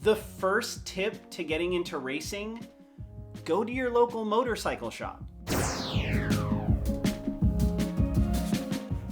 The first tip to getting into racing, go to your local motorcycle shop.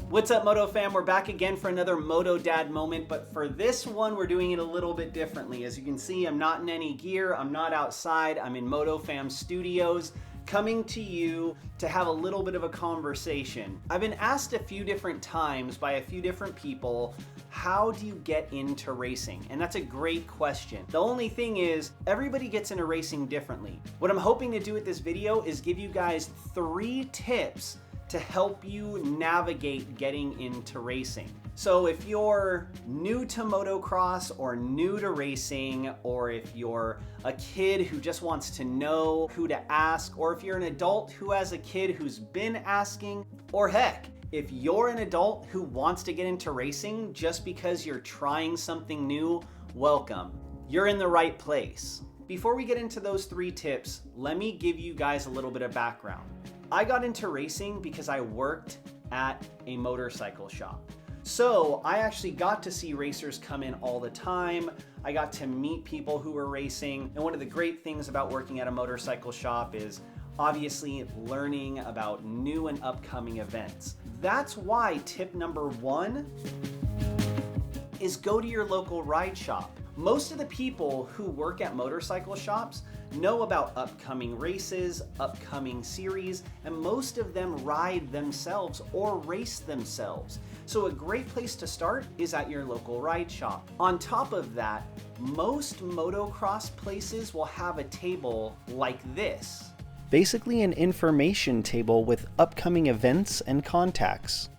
What's up, MotoFam? We're back again for another Moto-Dad moment, but for this one, we're doing it a little bit differently. As you can see, I'm not in any gear, I'm not outside, I'm in MotoFam Studios, coming to you to have a little bit of a conversation. I've been asked a few different times by a few different people, how do you get into racing? And that's a great question. The only thing is, everybody gets into racing differently. What I'm hoping to do with this video is give you guys 3 tips to help you navigate getting into racing. So if you're new to motocross or new to racing, or if you're a kid who just wants to know who to ask, or if you're an adult who has a kid who's been asking, or heck, if you're an adult who wants to get into racing just because you're trying something new, welcome. You're in the right place. Before we get into those 3 tips, let me give you guys a little bit of background. I got into racing because I worked at a motorcycle shop. So I actually got to see racers come in all the time. I got to meet people who were racing. And one of the great things about working at a motorcycle shop is obviously learning about new and upcoming events. That's why tip number 1 is go to your local ride shop. Most of the people who work at motorcycle shops know about upcoming races, upcoming series, and most of them ride themselves or race themselves. So a great place to start is at your local ride shop. On top of that, most motocross places will have a table like this. Basically an information table with upcoming events and contacts.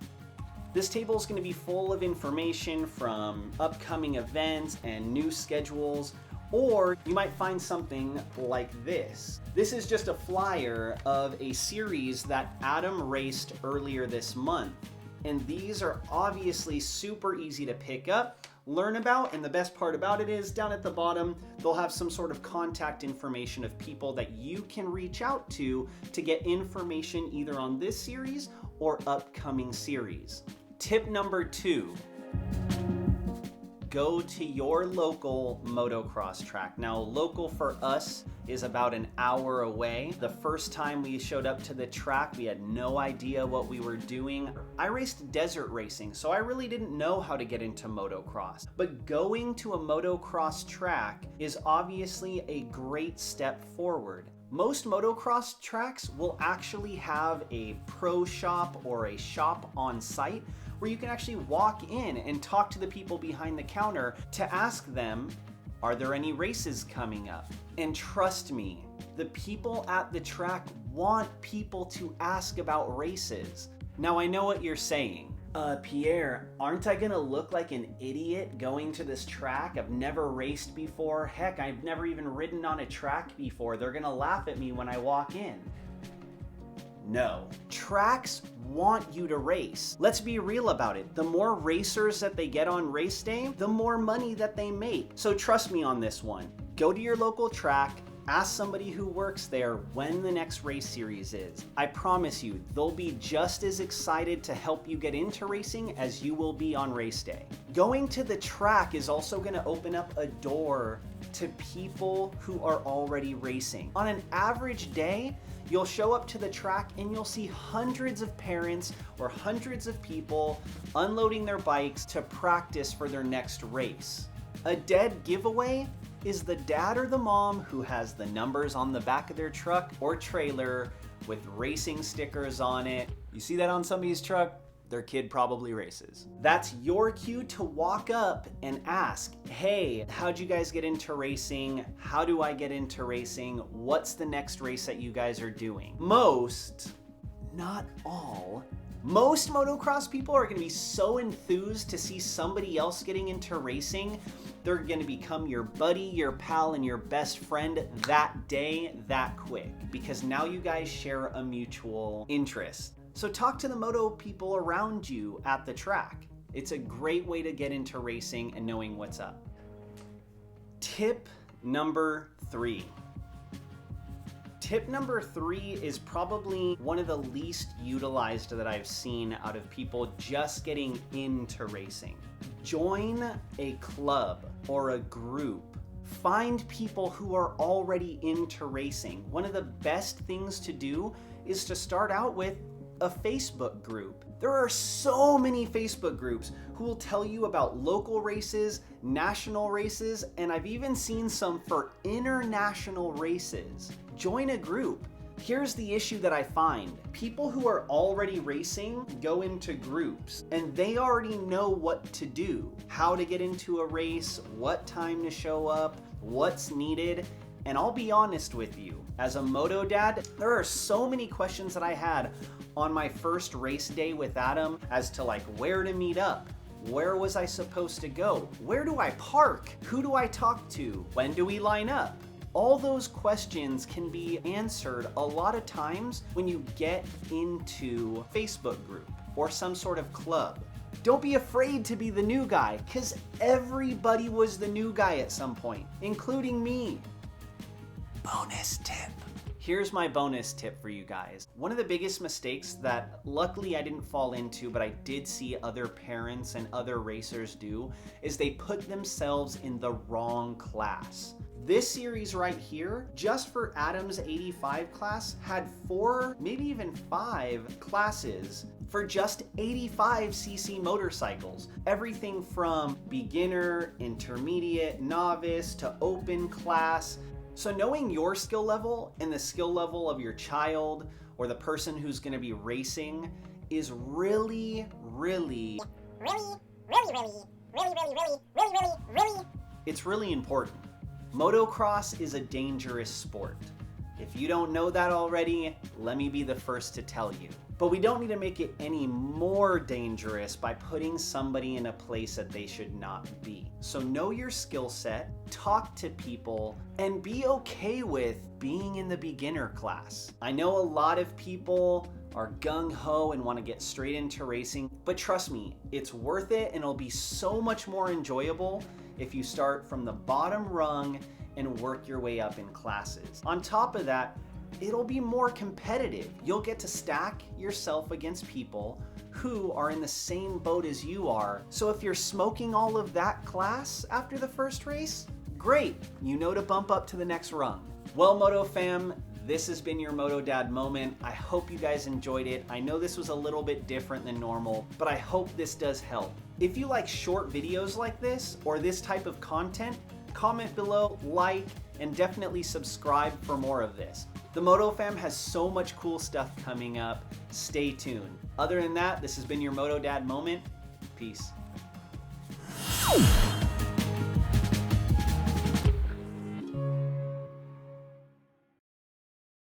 This table is going to be full of information from upcoming events and new schedules, or you might find something like this. This is just a flyer of a series that Adam raced earlier this month. And these are obviously super easy to pick up, learn about, and the best part about it is down at the bottom, they'll have some sort of contact information of people that you can reach out to get information either on this series or upcoming series. Tip number 2, go to your local motocross track. Now, local for us is about an hour away. The first time we showed up to the track, we had no idea what we were doing. I raced desert racing, so I really didn't know how to get into motocross. But going to a motocross track is obviously a great step forward. Most motocross tracks will actually have a pro shop or a shop on site where you can actually walk in and talk to the people behind the counter to ask them, are there any races coming up? And trust me, the people at the track want people to ask about races. Now I know what you're saying. Pierre, aren't I gonna look like an idiot going to this track? I've never raced before. Heck, I've never even ridden on a track before. They're gonna laugh at me when I walk in. No. Tracks want you to race. Let's be real about it. The more racers that they get on race day, the more money that they make. So trust me on this one. Go to your local track, ask somebody who works there when the next race series is. I promise you, they'll be just as excited to help you get into racing as you will be on race day. Going to the track is also going to open up a door to people who are already racing. On an average day, you'll show up to the track and you'll see hundreds of parents or hundreds of people unloading their bikes to practice for their next race. A dead giveaway is the dad or the mom who has the numbers on the back of their truck or trailer with racing stickers on it. You see that on somebody's truck? Their kid probably races. That's your cue to walk up and ask, hey, how'd you guys get into racing? How do I get into racing? What's the next race that you guys are doing? Most, not all, most motocross people are gonna be so enthused to see somebody else getting into racing, they're gonna become your buddy, your pal, and your best friend that day, that quick, because now you guys share a mutual interest. So talk to the moto people around you at the track. It's a great way to get into racing and knowing what's up. Tip number 3. Tip number 3 is probably one of the least utilized that I've seen out of people just getting into racing. Join a club or a group. Find people who are already into racing. One of the best things to do is to start out with a Facebook group. There are so many Facebook groups who will tell you about local races, national races, and I've even seen some for international races. Join a group. Here's the issue that I find. People who are already racing go into groups and they already know what to do, how to get into a race, what time to show up, what's needed. And I'll be honest with you, as a Moto-Dad, there are so many questions that I had on my first race day with Adam as to like where to meet up, where was I supposed to go, where do I park, who do I talk to, when do we line up? All those questions can be answered a lot of times when you get into a Facebook group or some sort of club. Don't be afraid to be the new guy, because everybody was the new guy at some point, including me. Bonus tip. Here's my bonus tip for you guys. One of the biggest mistakes that luckily I didn't fall into, but I did see other parents and other racers do, is they put themselves in the wrong class. This series right here, just for Adam's 85 class, had 4, maybe even 5 classes for just 85cc motorcycles. Everything from beginner, intermediate, novice, to open class. So knowing your skill level and the skill level of your child or the person who's gonna be racing is really, it's really important. Motocross is a dangerous sport. If you don't know that already, let me be the first to tell you. But we don't need to make it any more dangerous by putting somebody in a place that they should not be. So know your skill set, talk to people, and be okay with being in the beginner class. I know a lot of people are gung-ho and want to get straight into racing, but trust me, it's worth it and it'll be so much more enjoyable if you start from the bottom rung and work your way up in classes. On top of that, it'll be more competitive. You'll get to stack yourself against people who are in the same boat as you are. So if you're smoking all of that class after the first race, great, you know to bump up to the next rung. Well, MotoFam, this has been your Moto-Dad moment. I hope you guys enjoyed it. I know this was a little bit different than normal, but I hope this does help. If you like short videos like this or this type of content, comment below, like, and definitely subscribe for more of this. The MotoFam has so much cool stuff coming up. Stay tuned. Other than that, this has been your Moto-Dad moment. Peace.